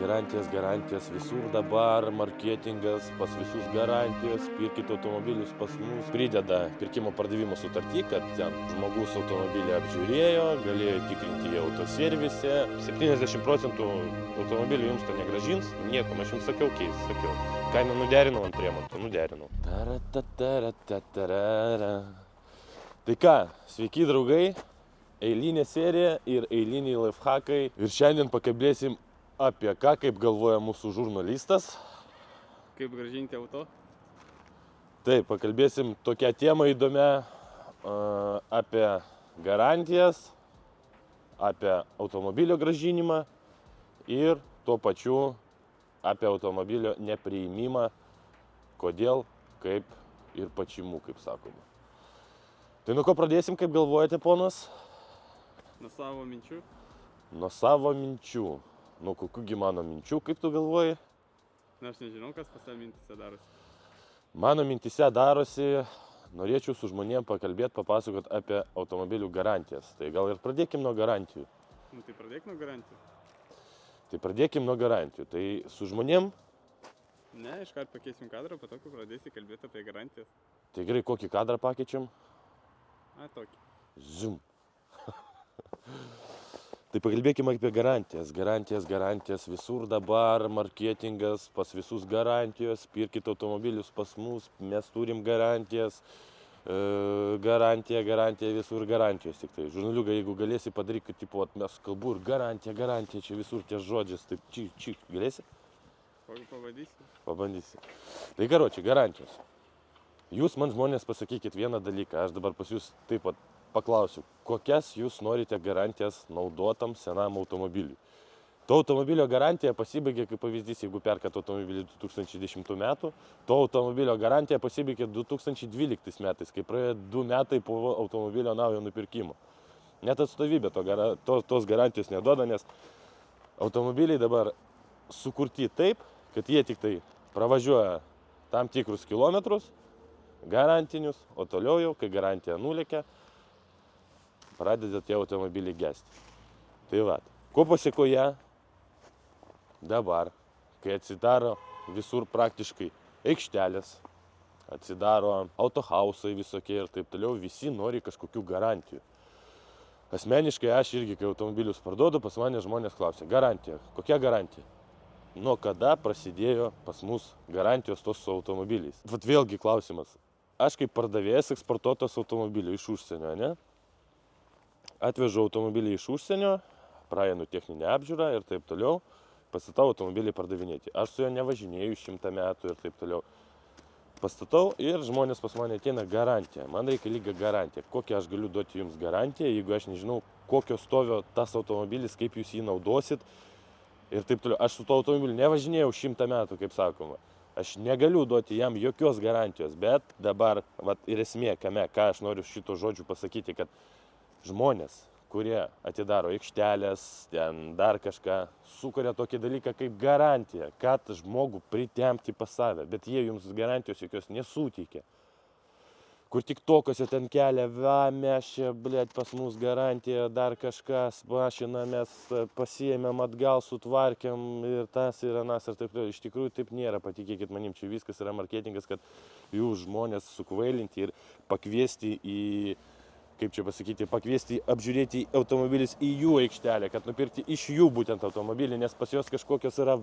garantijas, visur dabar marketingas, pas visus garantijos, pirkite automobilius pas mus. Prideda pirkimo pardavimo sutartį, kad ten žmogus automobilį apžiūrėjo, galėjo tikrinti į autoservise. 70% automobilių jums to negrąžins, nieko, aš jums sakiau, Kainą nuderinau ant remonto, nuderinau. Tai ką, sveiki draugai. Eilinė serija ir eiliniai lifhakai. Ir šiandien pakalbėsim apie ką, kaip galvoja mūsų žurnalistas. Kaip grąžinti auto? Taip, pakalbėsim tokią temą įdomią apie garantijas, apie automobilio grąžinimą ir tuo pačiu apie automobilio nepriėmimą, kodėl, kaip ir pačimu, kaip sakoma. Tai nuo ko pradėsim, kaip galvojate, ponas? Nuo savo minčių. Nuo savo minčių. Nuo kokių mano minčių, kaip tu galvoji? Na, aš nežinau, kas pas tave mintise darosi. Mano mintise darosi, norėčiau su žmonėm pakalbėti, papasakot apie automobilių garantijas. Tai gal ir pradėkim nuo garantijų. Nu, tai pradėk nuo garantijų. Tai su žmonėm... Ne, iškart pakeisim kadrą, po to, kai pradėsi kalbėti apie garantijas. Tai gerai, kokį kadrą pakeičiam? Tokį. Zoom. Tai pakalbėkime apie garantijas, visur dabar marketingas, pas visus garantijos, pirkite automobilius pas mus, mes turim garantijas, garantija, visur garantijos tik tai. Žurnaliukai, jeigu galėsi padaryti, kad tipo, mes kalbu ir garantija, čia visur tie žodžiais, taip čik, galėsi? Pabandysi. Tai karoči, garantijos. Jūs man žmonės pasakykit vieną dalyką, aš dabar pas jūs taip pat paklausiu, kokias jūs norite garantijas naudotam senam automobiliui. To automobilio garantija pasibaigė, kaip pavyzdys, jeigu perkat automobilį 2010 metų, to automobilio garantija pasibaigė 2012 metais, kai praėjo 2 metai po automobilio naujo nupirkimo. Net atstovybė tos garantijos neduoda, nes automobiliai dabar sukurti taip, kad jie tik tai pravažiuoja tam tikrus kilometrus, garantinius, o toliau jau, kai garantija nulėkia, pradeda tie automobiliai gesti. Tai va, ko pasiekoje dabar, kai atsidaro visur praktiškai aikštelės, atsidaro autohausai visokie ir taip toliau, visi nori kažkokių garantijų. Asmeniškai aš irgi, kai automobilius parduodu, pas mane žmonės klausia, garantija, kokia garantija? Nuo kada prasidėjo pas mus garantijos tos su automobiliais? Vat vėlgi klausimas. Aš kaip pardavėjas eksportuotas automobilių iš užsienio, ne? Atvežu automobilį iš užsienio, praeinu techninę apžiūrą ir taip toliau, pastatau automobilį pardavinėti. Aš su juo nevažinėju 100 metų ir taip toliau. Pastatau ir žmonės pas mane ateina garantija. Man reikalinga garantija. Kokią aš galiu duoti jums garantiją, jeigu aš nežinau, kokio stovio tas automobilis, kaip jūs jį naudosit ir taip toliau. Aš su to automobiliu nevažinėjau 100 metų, kaip sakoma. Aš negaliu duoti jam jokios garantijos, bet dabar ir esmė, ką aš noriu šito žodžiu pasakyti, kad žmonės, kurie atidaro aikštelės, ten dar kažką, sukuria tokį dalyką kaip garantija, kad žmogų pritempti pas save, bet jie jums garantijos jokios nesuteikia. Kur tik tokiuose ten kelia, mes čia, pas mus garantija, dar kažkas, mašiną mes pasiėmėm atgal, sutvarkėm ir tas ir anas ir taip toliau. Iš tikrųjų taip nėra, patikėkit manim, čia viskas yra marketingas, kad jūs žmonės sukvailinti ir pakviesti į, kaip čia pasakyti, pakviesti apžiūrėti automobilis į jų aikštelę, kad nupirkti iš jų būtent automobilį, nes pas juos kažkokios yra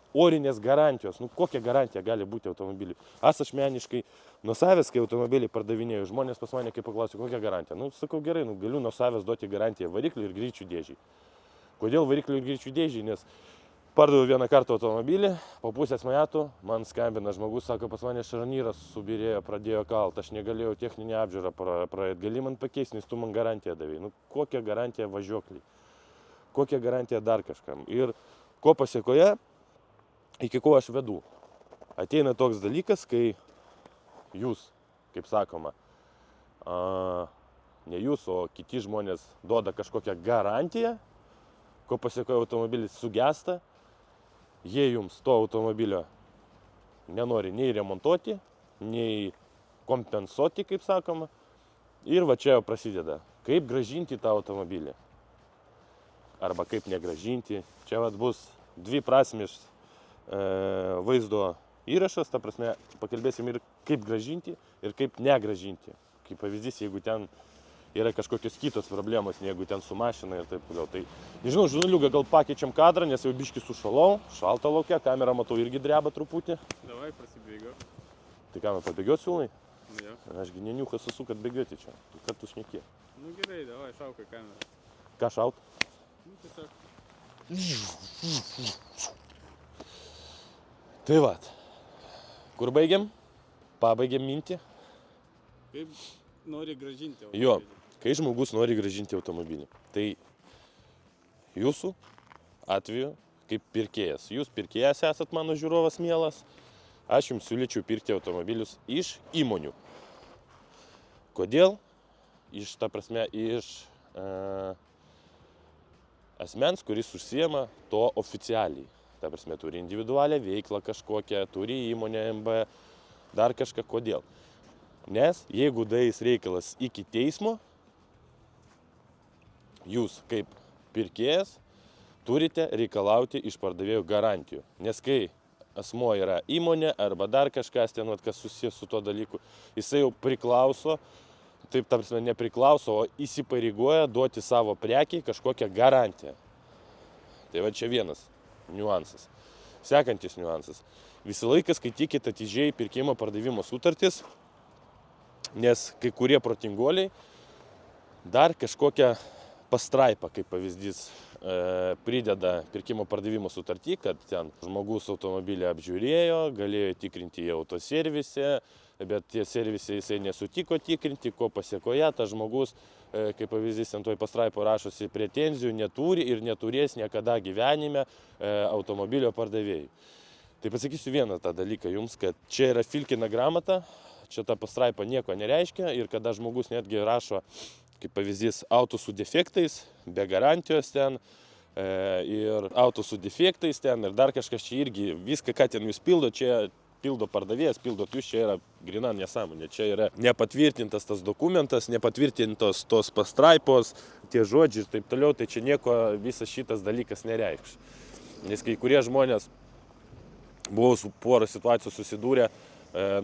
orinės garantijos. Nu, kokia garantija gali būti automobiliui? Aš asmeniškai nuo savęs, kai automobilį pardavinėjau, žmonės pas mane kaip paklausė, kokia garantija? Nu, sakau, gerai, galiu nuo savęs duoti garantiją variklių ir greičių dėžiai. Kodėl variklių ir greičių dėžiai? Nes pardaviau vieną kartą automobilį, po pusės metų man skambina žmogus, sako, pas mane šarnyras subirėjo, pradėjo kalt, aš negalėjau techninę apžiūrą praeiti, gali man pakeisti, nes tu man garantiją davėjai. Nu, kokia garantija važiuokliai? Kokia garantija dar kažkam? Ir ko pasiekoje? Iki ko aš vedu. Ateina toks dalykas, kai jūs, kaip sakoma, ne jūs, o kiti žmonės duoda kažkokią garantiją, ko pasiekoje automobilis sugesta, jie jums to automobilio nenori nei remontuoti, nei kompensuoti, kaip sakoma. Ir va čia jau prasideda, kaip grąžinti tą automobilį. Arba kaip negrąžinti. Čia vat bus dviprasmis vaizdo įrašas, ta prasme, pakalbėsim ir kaip gražinti, ir kaip negražinti. Kaip pavyzdys, jeigu ten yra kažkokios kitos problemos, jeigu ten su mašina ir taip toliau. Tai, nežinau, žurnaliuką gal pakeičiam kadrą, nes jau biškį sušalau, šalta laukia, kamera matau irgi dreba truputį. Davai, prasibėgiu. Tai ką, man pabėgiot siūlai? Nu jo. Ašgi neniukas esu, kad bėgioti čia. Tu kad tu šneki? Nu gerai, davai, šaukai kamerą. Ką šaut? Nu tiesiog. Tai vat. Kur baigiam? Pabaigiam mintį. Kaip nori gražinti Jo, automobilį? kai žmogus nori gražinti automobilį, tai jūsų atveju kaip pirkėjas. Jūs pirkėjas esat mano žiūrovas mielas, aš jums siūlyčiau pirkti automobilius iš įmonių. Kodėl? Iš asmens, kuris užsiema to oficialiai. Ta prasme, turi individualią veiklą kažkokią, turi įmonę MB, dar kažką. Kodėl? Nes jeigu daeis reikalas iki teismo, jūs kaip pirkėjas turite reikalauti iš pardavėjų garantijų. Nes kai asmuo yra įmonė arba dar kažkas ten, kas susijęs su tuo dalyku, jisai jau priklauso, taip ta prasme nepriklauso, o įsipareigoja duoti savo prekiai kažkokią garantiją. Tai va čia vienas niuansas. Sekantis niuansas. Visą laiką skaitykite atidžiai pirkimo pardavimo sutartis, nes kai kurie protinguoliai dar kažkokią pastraipą, kaip pavyzdys, prideda pirkimo pardavimo sutartį, kad ten žmogus automobilį apžiūrėjo, galėjo tikrinti į autoservise, bet tie servise jisai nesutiko tikrinti, ko pasiekoje tas žmogus, kaip pavyzdys, ant toj pastraipo rašosi, pretenzijų neturi ir neturės niekada gyvenime automobilio pardavėjai. Tai pasakysiu vieną tą dalyką jums, kad čia yra filkina gramata, čia ta pastraipa nieko nereiškia ir kada žmogus netgi rašo, kaip pavyzdys, auto su defektais, be garantijos ten, ir auto su defektais ten, ir dar kažkas čia irgi, viską, ką ten jūs pildo, čia pildo pardavėjas, pildot jūs, čia yra grina nesąmonė, čia yra nepatvirtintas tas dokumentas, nepatvirtintos tos pastraipos, tie žodžiai ir taip toliau, tai čia nieko visas šitas dalykas nereikš. Nes kai kurie žmonės, buvau su porą situacijų susidūrę,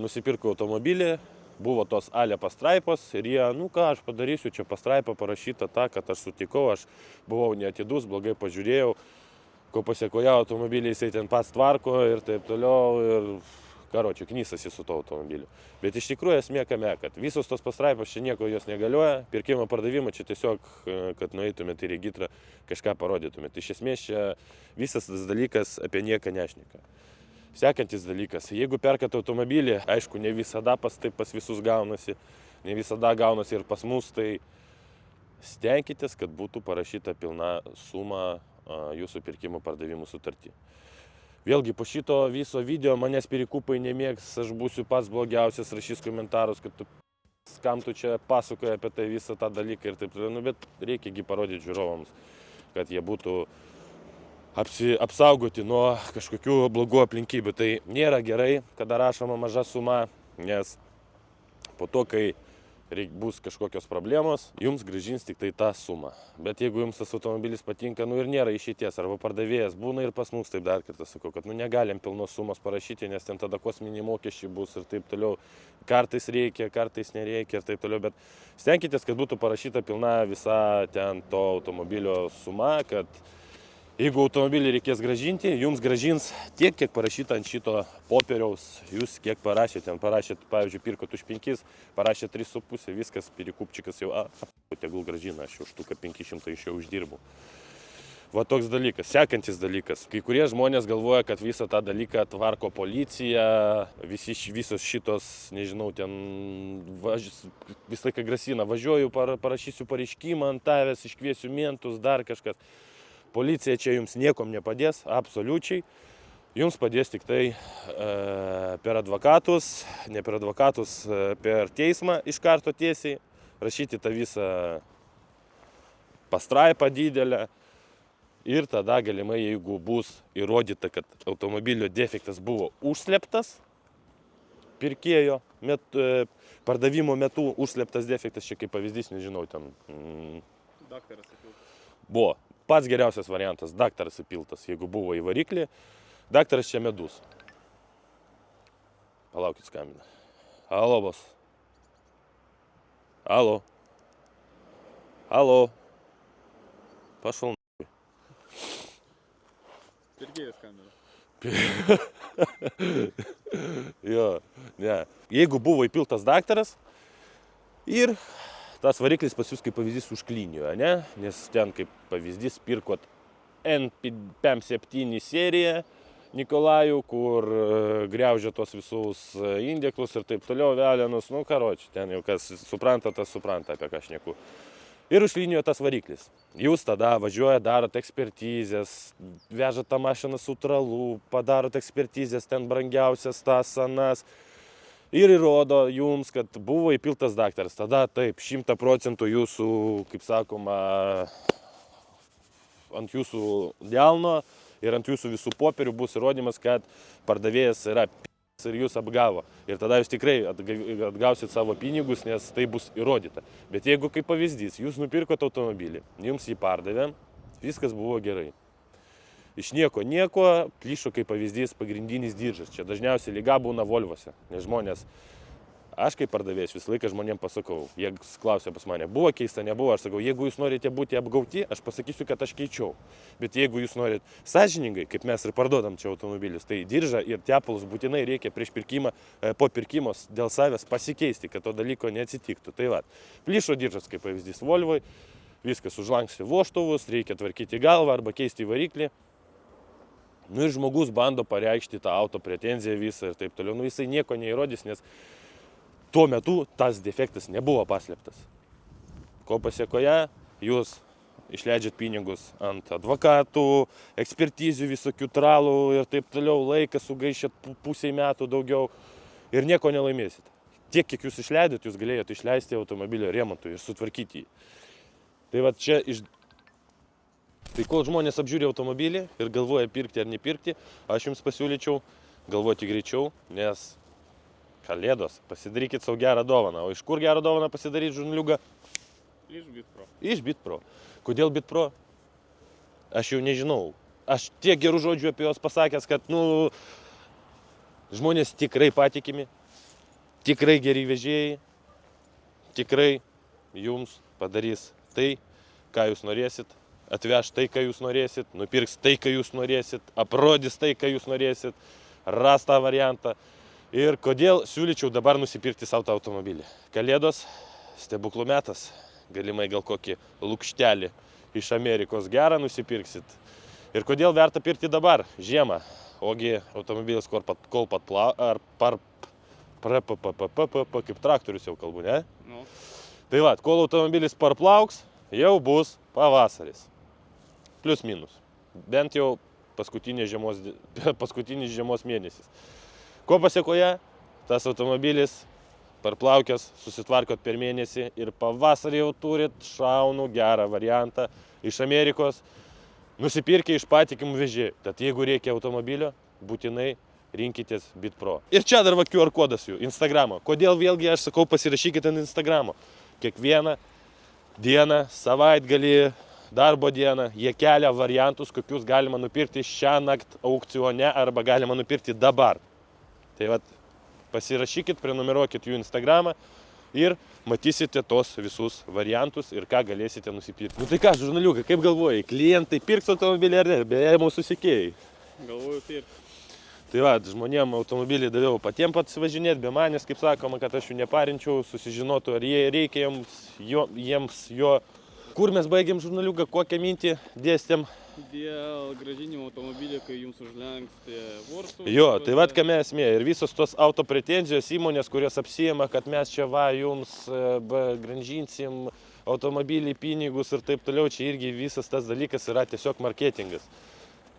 nusipirko automobilį, buvo tos ale pastraipos ir jie, nu ką aš padarysiu, čia pastraipa parašyta ta, kad aš sutikau, aš buvau neatidus, blogai pažiūrėjau, ko pasiekoje automobilį jisai ten pats tvarko ir taip toliau ir karočiui knysasi su to automobiliu. Bet iš tikrųjų esmė kame, kad visos tos pastraipos čia nieko jos negalioja, pirkimo pardavimo čia tiesiog, kad nueitumėte į regitrą, kažką parodytumėte. Iš esmės čia visas tas dalykas apie nieką nešneka. Sekantis dalykas, jeigu perkat automobilį, aišku, ne visada taip pas visus gaunasi, ne visada gaunasi ir pas mus, tai stenkitės, kad būtų parašyta pilna suma jūsų pirkimo pardavimų sutartį. Vėlgi, po šito viso video manęs pirikupai nemėgs, aš būsiu pats blogiausias, rašys komentarus, kad kam tu čia pasakoji apie tai visą tą dalyką ir taip toliau, nu, bet reikiagi parodyti žiūrovams, kad jie būtų apsaugoti nuo kažkokių blogų aplinkybių. Tai nėra gerai, kada rašoma maža suma, nes po to, kai bus kažkokios problemos, jums grąžins tik tai tą sumą. Bet jeigu jums tas automobilis patinka, nu ir nėra išeities, arba pardavėjas būna ir pas mus, taip dar kartą sakau, kad nu negalim pilnos sumos parašyti, nes ten tada kosminiai mokesčiai bus ir taip toliau. Kartais reikia, kartais nereikia ir taip toliau, bet stenkitės, kad būtų parašyta pilna visa ten to automobilio suma, kad jeigu automobilį reikės gražinti, jums gražins tiek, kiek parašyta ant šito popieriaus. Jūs kiek parašėte, parašėt, pavyzdžiui, pirkot už 5, parašėt 3,5, viskas, pirikupčikas jau, tegul gražina, aš už štuką 500 iš jau uždirbu. Va toks dalykas. Sekantis dalykas. Kai kurie žmonės galvoja, kad visą tą dalyką tvarko policija, visos šitos, nežinau, ten visą laiką grasina, važiuoju, parašysiu pareiškimą ant tavęs, iškviesiu mentus, dar kažkas. Policija čia jums niekom nepadės, absoliučiai. Jums padės tik tai per advokatus, ne per advokatus, per teismą iš karto tiesiai, rašyti tą visą pastraipą didelę. Ir tada galimai, jeigu bus įrodyta, kad automobilio defektas buvo užslėptas, pirkėjo pardavimo metu užslėptas defektas, čia kaip pavyzdys, nežinau, ten Daktaras sakiau. buvo. pats geriausias variantas, daktaras įpiltas, jeigu buvo į variklį, daktaras čia medus. Palaukit, skambina. Alo, bos. Alo. Alo. Pašal. Pirkėjas kamera. Jo, ne. Jeigu buvo įpiltas daktaras ir tas variklis pas jūs kaip pavyzdys užklinėjo, ne? Nes ten kaip pavyzdys pirkot N57 seriją Nikolajų, kur griaužia tos visus indeklus ir taip toliau, velenus, nu karoči, ten jau kas supranta, tas supranta, apie ką šneku. Ir užlinijo tas variklis. Jūs tada važiuoja, darot ekspertizės, vežat tą mašiną su tralu, padarot ekspertizės, ten brangiausias tas, anas. Ir įrodo jums, kad buvo įpiltas daktaras. Tada taip, 100% jūsų, kaip sakoma, ant jūsų delno ir ant jūsų visų popierių bus įrodymas, kad pardavėjas yra p***s ir jūs apgavo. Ir tada jūs tikrai atgausit savo pinigus, nes tai bus įrodyta. Bet jeigu kaip pavyzdys, jūs nupirkote automobilį, jums jį pardavė, viskas buvo gerai. Iš nieko, plyšo kaip pavyzdys pagrindinis diržas. Čia dažniausiai lyga būna Volvose, nes žmonės, aš kaip pardavėjas visą laiką žmonėms pasakau, jie klausia pas mane, buvo keista, nebuvo, aš sakau, jeigu jūs norite būti apgauti, aš pasakysiu, kad aš keičiau. Bet jeigu jūs norit sąžiningai, kaip mes ir parduodam čia automobilius, tai diržą ir tepalus būtinai reikia prieš pirkimą, po pirkimos dėl savęs pasikeisti, kad to dalyko neatsitiktų. Tai va, plyšo diržas kaip pavyzdys Volvoj, viskas užlanksti vožtuvus, reikia tvarkyti galvą arba keisti variklį. Nu ir žmogus bando pareikšti tą auto pretenziją visą ir taip toliau. Nu jisai nieko neįrodys, nes tuo metu tas defektas nebuvo paslėptas. Ko pasiekoje, jūs išleidžiat pinigus ant advokatų, ekspertizių, visokių tralų ir taip toliau, laiką sugaišėt pusei metų daugiau ir nieko nelaimėsit. Tiek, kiek jūs išleidot, jūs galėjote išleisti automobilio remontui ir sutvarkyti jį. Tai va čia Tai kol žmonės apžiūri automobilį ir galvoja pirkti ar nepirkti, aš jums pasiūlyčiau galvoti greičiau, nes Kalėdos, pasidarykit savo gerą dovaną. O iš kur gerą dovaną pasidaryti, žurnaliuga? Iš BitPro. Iš BitPro. Kodėl BitPro? Aš jau nežinau. Aš tiek gerų žodžių apie juos pasakęs, kad, žmonės tikrai patikimi, tikrai geri vežėjai, tikrai jums padarys tai, ką jūs norėsit. Atveš tai, ką jūs norėsit, nupirks tai, ką jūs norėsit, aprodys tai, ką jūs norėsit, ras tą variantą. Ir kodėl siūlyčiau dabar nusipirkti savo tą automobilį. Kalėdos, stebuklų metas, galimai gal kokį lukštelį iš Amerikos gerą nusipirksit. Ir kodėl verta pirkti dabar, žiemą, ogi automobilis kol kaip traktorius jau kalbu, ne? Nu, Tai va, kol automobilis parplauks, jau bus pavasaris. Plius minus. Bent jau paskutinis žiemos mėnesis. Ko pasiekoje? Tas automobilis parplaukęs, susitvarkot per mėnesį ir pavasarį jau turit šaunų gerą variantą iš Amerikos, nusipirkę iš patikimų vežėjų. Tad jeigu reikia automobilio, būtinai rinkitės BitPro. Ir čia dar va QR kodas jų, Instagramo. Kodėl vėlgi aš sakau pasirašykite ant Instagramo. Kiekvieną dieną, savaitgalį, darbo dieną, jie kelia variantus, kokius galima nupirkti šią naktį aukcione arba galima nupirkti dabar. Tai vat, pasirašykit, prenumeruokit jų Instagramą ir matysite tos visus variantus ir ką galėsite nusipirkti. Nu tai ką, žurnaliukai, kaip galvojai, klientai pirks automobilį ar ne? Beje, mūsų sekėjai. galvoju pirkti. Tai va, žmonėm automobilį daviau patiem pats važinėti, be manęs, kaip sakoma, kad aš jų neparinčiau, susižinotų, ar reikia jiems jo. Kur mes baigėm žurnaliuką, kokią mintį dėstėm? Dėl grąžinimo automobilio, kai jums užlenksti vorstų. Jo, tai va, kame esmė. Ir visos tos auto pretenzijos įmonės, kurios apsijama, kad mes čia va, jums grąžinsim automobilį, pinigus ir taip toliau, čia irgi visas tas dalykas yra tiesiog marketingas.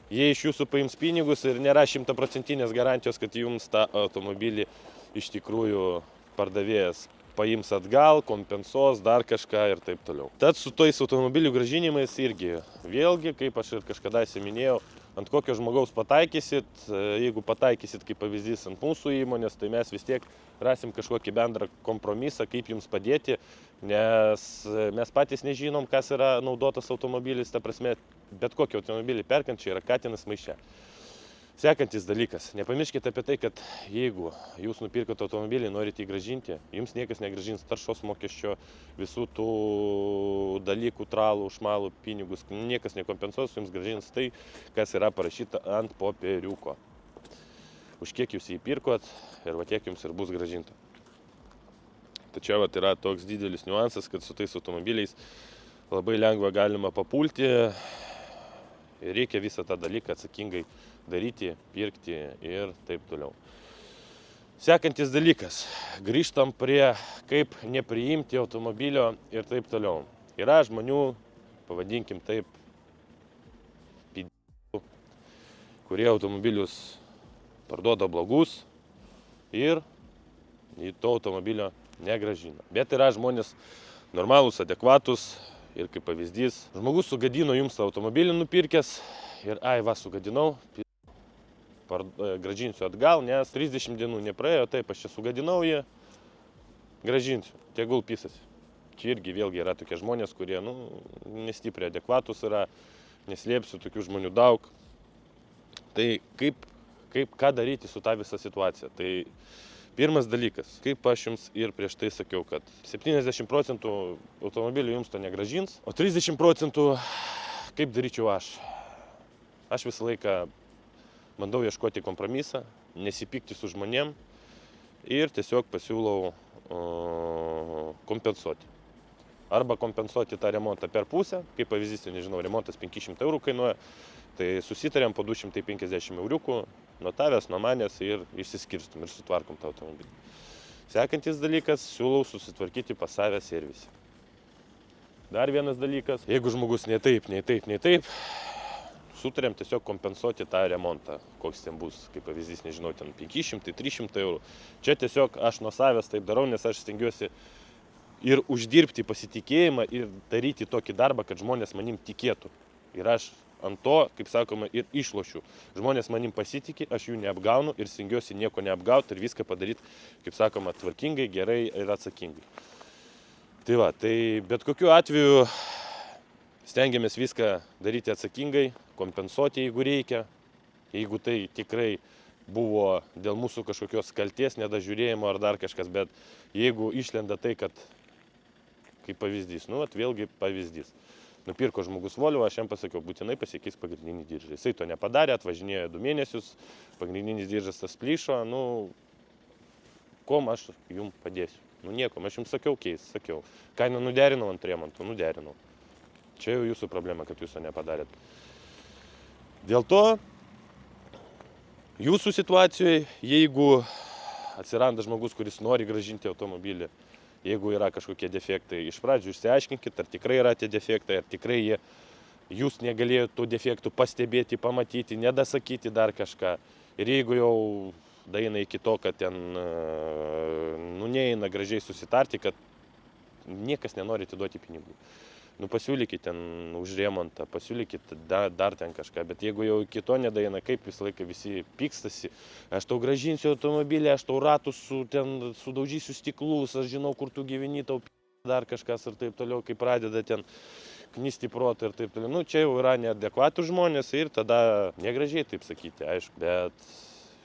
Jie iš jūsų paims pinigus ir nėra 100% garantijos, kad jums tą automobilį iš tikrųjų pardavėjas paims atgal, kompensuos, dar kažką ir taip toliau. Tad su tais automobilių grąžinimais irgi, vėlgi, kaip aš ir kažkada minėjau, ant kokio žmogaus pataikysit. Jeigu pataikysit kaip pavyzdys ant mūsų įmonės, tai mes vis tiek rasim kažkokį bendrą kompromisą, kaip jums padėti, nes mes patys nežinom, kas yra naudotas automobilis, ta prasme, bet kokį automobilį perkant, čia yra katinas maiše. Sekantis dalykas, nepamirškite apie tai, kad jeigu jūs nupirkote automobilį, norite jį gražinti, jums niekas negražins taršos mokesčio, visų tų dalykų, tralų, šmalų, pinigus, niekas nekompensuos, jums gražins tai, kas yra parašyta ant popieriuko. Už kiek jūs jį pirkot ir va tiek jums ir bus gražinta. Tačiau va, yra toks didelis niuansas, kad su tais automobiliais labai lengva galima papulti ir reikia visą tą dalyką atsakingai daryti, pirkti ir taip toliau. Sekantis dalykas. Grįžtam prie kaip nepriimti automobilio ir taip toliau. Yra žmonių, pavadinkim taip, kurie automobilius parduoda blogus ir į to automobilio negražina. Bet yra žmonės normalūs, adekvatus ir kaip pavyzdys, žmogus sugadino jums automobilį nupirkęs ir sugadinau, gražinsiu atgal, nes 30 dienų nepraėjo, taip aš čia sugadinau jį, gražinsiu, tegul pisasi. Čia irgi vėlgi yra tokie žmonės, kurie nestipriai adekvatus yra, neslėpsiu, tokių žmonių daug. Tai ką daryti su tą visą situaciją? Tai pirmas dalykas, kaip aš jums ir prieš tai sakiau, kad 70% automobilių jums to negražins, o 30% kaip daryčiau aš? Aš visą laiką bandau ieškoti kompromisą, nesipykti su žmonėm ir tiesiog pasiūlau kompensuoti. Arba kompensuoti tą remontą per pusę, kaip pavyzdys, nežinau, remontas 500 eurų kainuoja, tai susitarėm po 250 euriukų nuo tavęs, nuo manęs ir išsiskirstum ir sutvarkom tą automobilį. Sekantis dalykas, siūlau susitvarkyti pas save servisą. Dar vienas dalykas, jeigu žmogus nei taip, sutarėm tiesiog kompensuoti tą remontą, koks ten bus, kaip pavyzdys, nežinau, ten 500-300 eurų. Čia tiesiog aš nuo savęs taip darau, nes aš stengiuosi ir uždirbti pasitikėjimą ir daryti tokį darbą, kad žmonės manim tikėtų. Ir aš ant to, kaip sakoma, ir išlošiu. Žmonės manim pasitikė, aš jų neapgaunu ir stengiuosi nieko neapgauti ir viską padaryti, kaip sakoma, tvarkingai, gerai ir atsakingai. Tai va, tai bet kokiu atveju stengiamės viską daryti atsakingai, kompensuoti, jeigu reikia. Jeigu tai tikrai buvo dėl mūsų kažkokios kalties, nedažiūrėjimo ar dar kažkas, bet jeigu išlenda tai, kad, kaip pavyzdys, vėlgi pavyzdys. Nupirko žmogus Volvo, aš jam pasakiau, būtinai pasikeis pagrindinį diržą. Jisai to nepadarė, atvažinėjo 2 mėnesius, pagrindinis diržas tas plyšo, kom aš jums padėsiu? Niekom, aš jums sakiau sakiau. Kainą nuderinau ant remonto, nuderinau. Čia jau jūsų problema, kad jūs to nepadarėt. Dėl to, jūsų situacijoje, jeigu atsiranda žmogus, kuris nori gražinti automobilį, jeigu yra kažkokie defektai, iš pradžių išsiaiškinkit, ar tikrai yra tie defektai, ar tikrai jūs negalėjote tų defektų pastebėti, pamatyti, nedasakyti dar kažką. Ir jeigu jau daeina iki to, kad ten neina gražiai susitarti, kad niekas nenori atiduoti pinigų. Pasiūlykit ten už remontą, pasiūlykit dar ten kažką, bet jeigu jau iki to nedaeina, kaip visą laiką visi pykstasi, aš tau gražinsiu automobilį, aš tau ratus sudaužysiu stiklus, aš žinau, kur tu gyveni, tau dar kažkas ir taip toliau, kai pradeda ten knisti protą ir taip toliau. Čia jau yra neadekvatų žmonės ir tada negražiai taip sakyti, aišku, bet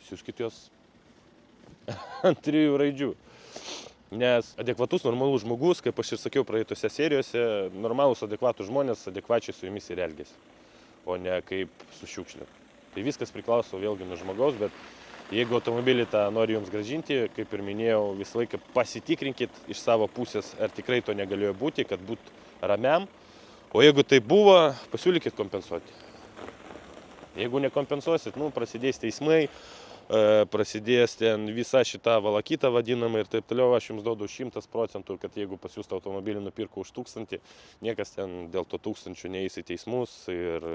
siųskit juos ant 3 raidžių. Nes adekvatus, normalus žmogus, kaip aš ir sakiau praeitose serijose, normalus, adekvatus žmonės adekvačiai su jumis ir elgiasi, o ne kaip su šiukšlė. Tai viskas priklauso vėlgi nuo žmogaus, bet jeigu automobilį tą nori jums gražinti, kaip ir minėjau, visą laiką pasitikrinkit iš savo pusės, ar tikrai to negalėjo būti, kad būtų ramiam. O jeigu tai buvo, pasiūlykit kompensuoti. Jeigu nekompensuosit, prasidės teismai, prasidės ten visa šita valakyta vadinama ir taip toliau, aš jums duodu 100%, kad jeigu pas jūs tą automobilį nupirko už 1000, niekas ten dėl to 1000 neįs į teismus ir.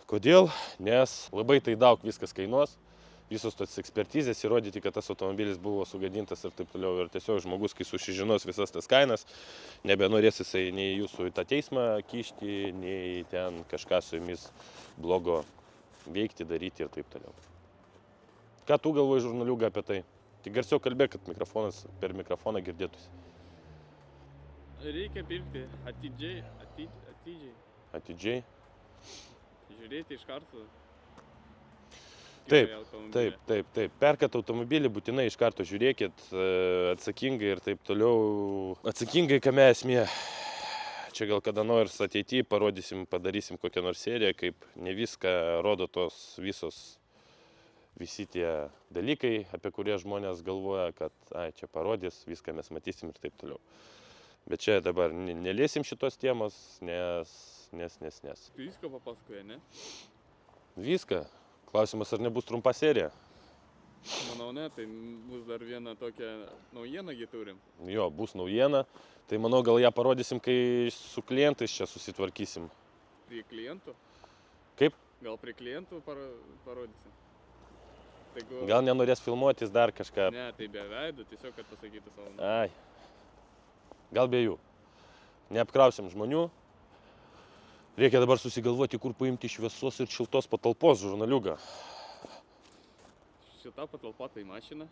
Kodėl? Nes labai tai daug viskas kainuos, visos tos ekspertizės įrodyti, kad tas automobilis buvo sugadintas ir taip toliau. Ir tiesiog žmogus, kai susižinos visas tas kainas, nebenorės jisai nei jūsų į tą teismą kišti, nei ten kažką su jumis blogo veikti, daryti ir taip toliau. Ką tu galvoji, žurnaliuga, apie tai? Tik garsiau kalbėk, kad mikrofonas per mikrofoną girdėtųsi. Reikia pirkti atidžiai. Atidžiai. Žiūrėti iš karto. Taip. Perkat automobilį, būtinai iš karto žiūrėkit atsakingai ir taip toliau. Atsakingai, kame esmė. Čia gal kada nors ateityje padarysim kokią nors seriją, kaip ne viską rodo tos visi tie dalykai, apie kurie žmonės galvoja, kad čia parodys, viską mes matysim ir taip toliau. Bet čia dabar neliesim šitos temos, nes. Tu viską papasakoji, ne? Viską. Klausimas, ar nebus trumpa serija? Manau, ne, tai bus dar viena tokia naujiena turim. Jo, bus naujiena. Tai manau, gal ją parodysim, kai su klientais čia susitvarkysim. Prie klientų? Kaip? Gal prie klientų parodysim. Tai Gal nenorės filmuotis dar kažką? Ne, tai be veidų, tiesiog, kad pasakytų savo. Ai. Gal be jų. Neapkrausim žmonių. Reikia dabar susigalvoti, kur paimti šviesos ir šiltos patalpos, žurnaliuga. Šita patalpa tai mašina.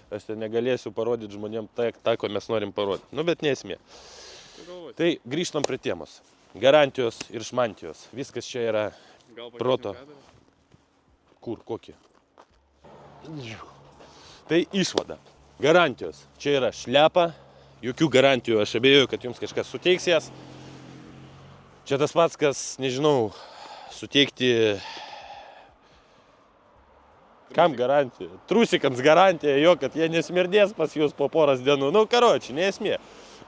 Aš ten negalėsiu parodyti žmonėm tą, ko mes norim parodyti. Nu, bet nesmė. Tai grįžtam prie temos. Garantijos ir šmantijos. Viskas čia yra proto. Kur, kokį? Tai išvada. Garantijos. Čia yra šlepa. Jokių garantijų, aš abejoju, kad jums kažkas suteiks jas. Čia tas pats, kas, nežinau, suteikti... Kam garantija? Trusikams garantija, jo, kad jie nesmirdės pas jūs po poros dienų. Nu, karoči, nesmė.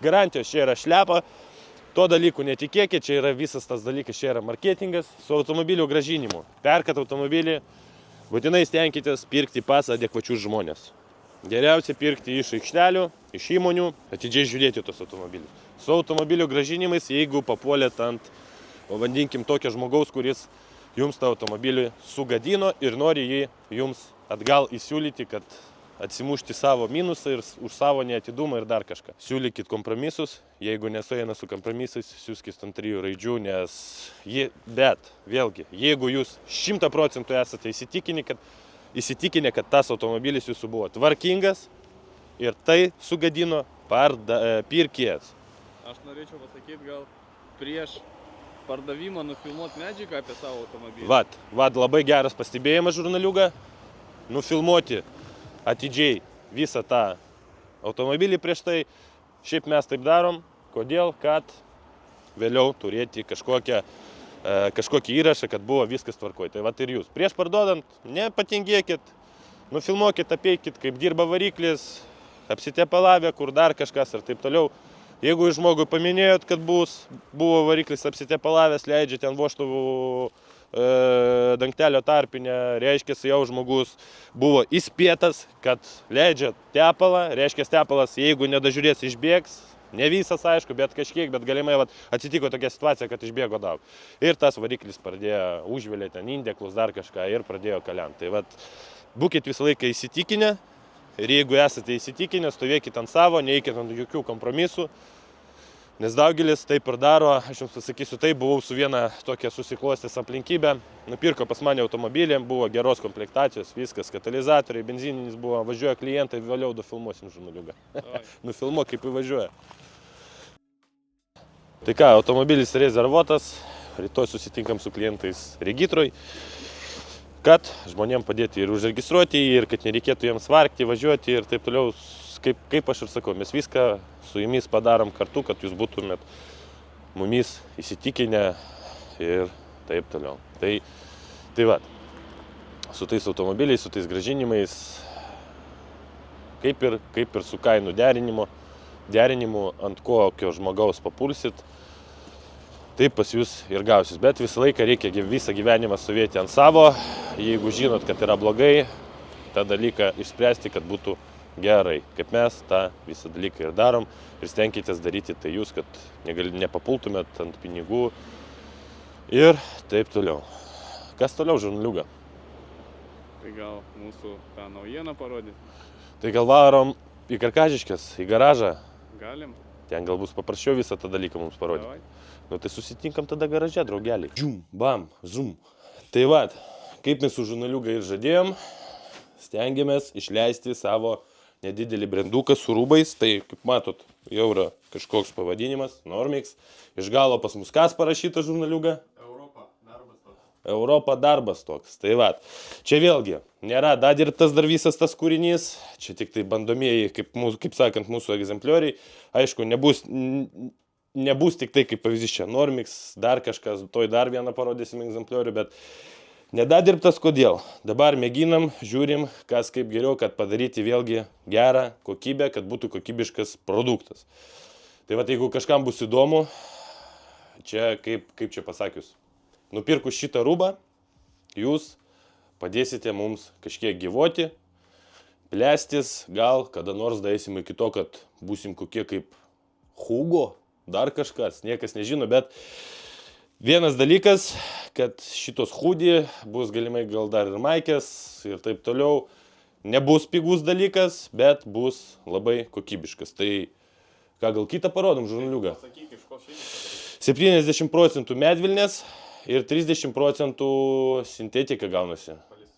Garantijos čia yra šlepa. To dalykų netikėkit, čia yra visas tas dalykas, čia yra marketingas su automobilių gražinimu. Perkat automobilį, būtinai stenkitės pirkti pas adekvačius žmonės. Geriausia pirkti iš aikštelių, iš įmonių, atidžiai žiūrėti tos automobilius. Su automobilių gražinimais, jeigu papuolėt ant, vadinkim, tokio žmogaus, kuris jums tą automobilį sugadino ir nori jį jums atgal įsiūlyti, kad atsimušti savo minusą ir už savo neatidumą ir dar kažką. Siūlykit kompromisus, jeigu nesueina su kompromisais, siūskit ant 3 raidžių, nes bet, vėlgi, jeigu jūs 100% esate įsitikinę, kad tas automobilis jūsų buvo tvarkingas ir tai sugadino pirkėjas. Aš norėčiau pasakyti, gal prieš pardavimą nufilmuoti medžiagą apie savo automobilį. Vat, labai geras pastebėjimas, žurnaliuga. Nufilmuoti atidžiai visą tą automobilį prieš tai. Šiaip mes taip darom. Kodėl? Kad vėliau turėti kažkokį įrašą, kad buvo viskas tvarkoj. Tai vat ir jūs. Prieš parduodant, nepatingėkit, nufilmuokit, apeikit, kaip dirba variklis, apsitepalavę, kur dar kažkas ir taip toliau. Jeigu žmogui paminėjot, kad buvo variklis apsitepalavęs, leidžia ten vožtuvų dangtelio tarpinę, reiškia, jau žmogus buvo įspėtas, kad leidžia tepalą, reiškia, tepalas, jeigu nedažiūrės, išbėgs. Ne visas, aišku, bet kažkiek, bet galimai atsitiko tokia situacija, kad išbėgo daug. Ir tas variklis pradėjo užvėlė ten indeklus, dar kažką ir pradėjo kalent. Tai būkit visą laiką įsitikinę ir jeigu esate įsitikinę, stovėkit ant savo, neikit ant jokių kompromisų. Nes daugelis taip ir daro, aš jums pasakysiu, tai buvau su viena tokia susiklostęs aplinkybė. Nupirko pas mane automobilį, buvo geros komplektacijos, viskas, katalizatoriai, benzininis buvo, važiuoja klientai, vėliau dufilmuosim žurnaliuga. Nufilmuok, kaip įvažiuoja. Tai ką, automobilis rezervuotas, rytoj susitinkam su klientais regitroj, kad žmonėm padėti ir užregistruoti, ir kad nereikėtų jiems vargti, važiuoti ir taip toliau. Kaip aš ir sakau, mes viską su jumis padarom kartu, kad jūs būtumėt mumis įsitikinę ir taip toliau. Tai va, su tais automobiliais, su tais gražinimais, kaip ir su kainų derinimu, ant kokio žmogaus papulsit, taip pas jūs ir gausis. Bet visą laiką reikia visą gyvenimą stovėti ant savo, jeigu žinot, kad yra blogai, tą dalyką išspręsti, kad būtų gerai, kaip mes tą visą dalyką ir darom ir stenkitės daryti tai jūs, kad nepapultumėt ant pinigų ir taip toliau. kas toliau, žurnaliuga? Tai gal mūsų tą naujieną parodyti? Tai gal varom į Karkažiškės, į garažą. Galim? Ten gal bus paprasčiau visą tą dalyką mums parodyti. Davai. Nu tai susitinkam tada garaže, draugeliai. Džum, bam, zum. Tai va, kaip mes su žurnaliuga ir žadėjom, stengiamės išleisti savo nedidelį brenduką su rūbais. Tai, kaip matot, jau yra kažkoks pavadinimas, Normix. Iš galo pas mus kas parašyta žurnaliuga? Europa darbas toks. Tai va, čia vėlgi nėra dadirbtas dar visas tas kūrinys, čia tik tai bandomieji, kaip sakant, mūsų egzemplioriai. Aišku, nebus tik tai kaip pavyzdys čia Normix, dar kažkas, toj dar vieną parodysim egzempliorių, bet nedadirbtas kodėl. Dabar mėginam, žiūrim, kas kaip geriau, kad padaryti vėlgi gerą kokybę, kad būtų kokybiškas produktas. Tai va, jeigu kažkam bus įdomu, čia kaip čia pasakius, nupirkus šitą rūbą, jūs padėsite mums kažkiek gyvoti, plėstis, gal kada nors daeisim iki to, kad būsim kokie kaip Hugo, dar kažkas, niekas nežino, bet vienas dalykas, kad šitos hoodie bus galimai gal dar ir maikės ir taip toliau, nebus pigus dalykas, bet bus labai kokybiškas. Tai ką gal kitą parodom, žurnaliuga? 70% medvilnės ir 30% sintetika gaunasi.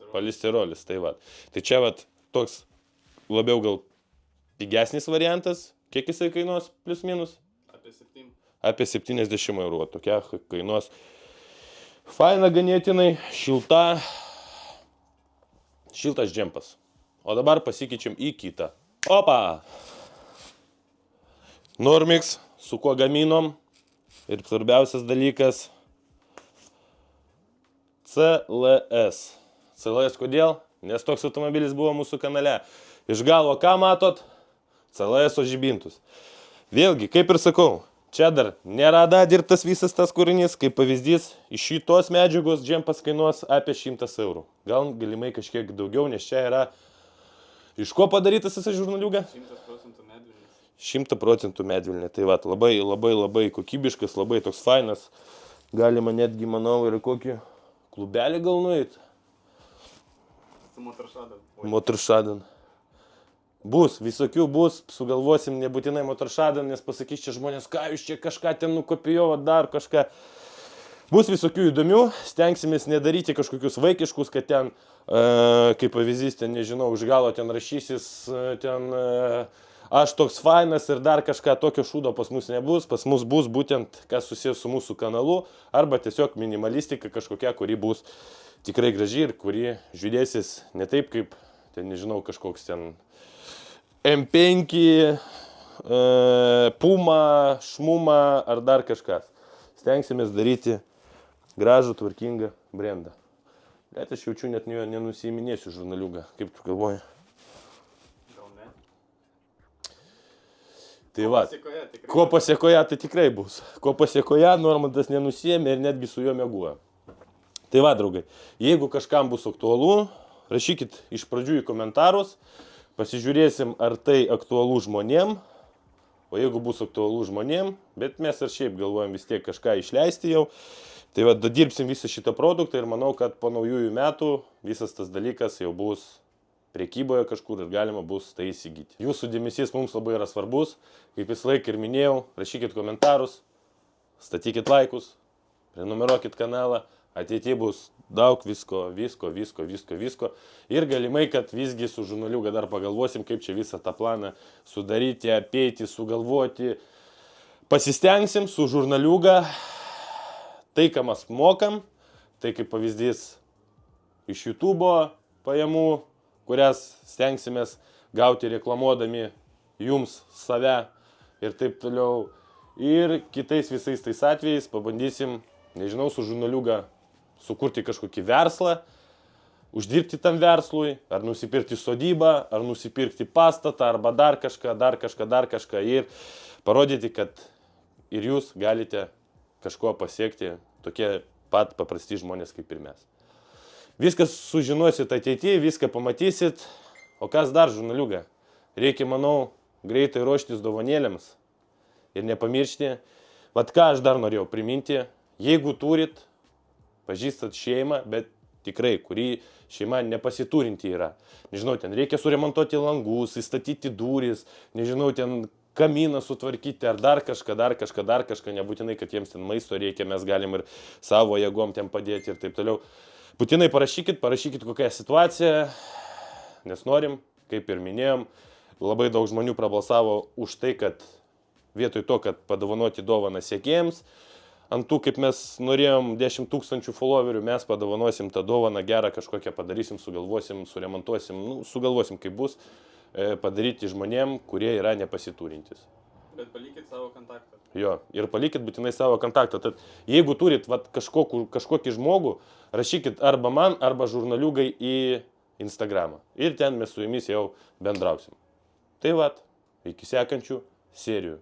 Polisterolis, tai va. Tai čia va toks labiau gal pigesnis variantas. Kiek jisai kainuos plius minus? Apie 70 eurų. Tokia kainuos. Faina ganėtinai, šiltas džempas. O dabar pasikeičiam į kitą. Opa! Normix, su kuo gaminom. Ir svarbiausias dalykas CLS. CLS kodėl? Nes toks automobilis buvo mūsų kanale. Iš galo ką matot? CLS žibintus. Vėlgi, kaip ir sakau, čia dar nėra dadirbtas visas tas kūrinys. Kaip pavyzdys, iš šitos medžiagos džempas kainuos apie 100 eurų. Gal galimai kažkiek daugiau, nes čia yra iš ko padarytas visas žurnaliuga? 100% medvilnės. 100% medvilnė. Tai va, labai kokybiškas, labai toks fainas. Galima netgi, manau, ir kokį klubelį gal nueit. Su motoršadan. Motoršadan. Bus, visokių bus, sugalvosim nebūtinai motoršadan, nes pasakys čia žmonės, ką jūs čia kažką ten nukopijovat, dar kažką. Bus visokių įdomių, stengsimės nedaryti kažkokius vaikiškus, kad ten, kaip pavyzdys, ten nežinau, už galo ten rašysis, ten aš toks fainas ir dar kažką tokio šūdo pas mus nebus. Pas mus bus būtent, kas susijęs su mūsų kanalu, arba tiesiog minimalistika kažkokia, kuri bus tikrai graži ir kuri žiūrėsis ne taip kaip, ten nežinau, kažkoks ten M5, Puma, Šmuma ar dar kažkas. Stengsimės daryti gražų, tvarkingą brendą. Bet aš jaučiu, net nenusiiminėsiu žurnaliuga. Kaip tu galvoji? Gal ne? Tai va, ko pasiekoje tai tikrai bus. Ko pasiekoje Normantas nenusiėmė ir netgi su juo mieguoja. Tai va, draugai, jeigu kažkam bus aktualu, rašykit iš pradžių į komentarus. Pasižiūrėsim, ar tai aktualu žmonėm, o jeigu bus aktualu žmonėm, bet mes ir šiaip galvojam vis tiek kažką išleisti jau, tai va, dirbsim visą šitą produktą ir manau, kad po naujųjų metų visas tas dalykas jau bus prekyboje kažkur ir galima bus tai įsigyti. Jūsų dėmesys mums labai yra svarbus, kaip visą laiką ir minėjau, rašykit komentarus, statykit laikus, prenumeruokit kanalą. Ateityje bus daug visko ir galimai, kad visgi su žurnaliuga dar pagalvosim, kaip čia visą tą planą sudaryti, apeiti, sugalvoti. Pasistengsim su žurnaliuga tai, ką mes mokam, tai kaip pavyzdys iš YouTube pajamų, kurias stengsimės gauti reklamuodami jums save ir taip toliau. Ir kitais visais tais atvejais pabandysim, nežinau, su žurnaliuga sukurti kažkokį verslą, uždirbti tam verslui, ar nusipirkti sodybą, ar nusipirkti pastatą, arba dar kažką ir parodyti, kad ir jūs galite kažko pasiekti, tokie pat paprasti žmonės kaip ir mes. Viskas sužinosit ateityje, viską pamatysit, o kas dar žurnaliuga? Reikia, manau, greitai ruoštis dovanėlėms ir nepamiršti. Vat ką aš dar norėjau priminti, jeigu turit pažįstat šeimą, bet tikrai, kurį šeima nepasiturinti yra. Nežinau, ten reikia suremontuoti langus, įstatyti duris, nežinau, ten kaminą sutvarkyti ar dar kažką, nebūtinai, kad jiems ten maisto reikia, mes galim ir savo jėgom ten padėti ir taip toliau. Būtinai parašykit kokią situaciją, nes norim, kaip ir minėjom, labai daug žmonių prabalsavo už tai, kad vietoj to, kad padovanoti dovaną sekėjams, ant tų, kaip mes norėjom 10 000 followerių, mes padovanosim tą dovaną gerą kažkokią, padarysim, sugalvosim, suremontuosim, sugalvosim, kaip bus, padaryti žmonėm, kurie yra nepasiturintys. Bet palikit savo kontaktą. Jo, ir palikit būtinai savo kontaktą. Tad jeigu turit kažkokį žmogų, rašykit arba man, arba žurnaliugai į Instagramą. Ir ten mes su jumis jau bendrausim. Tai vat, iki sekančių serijų.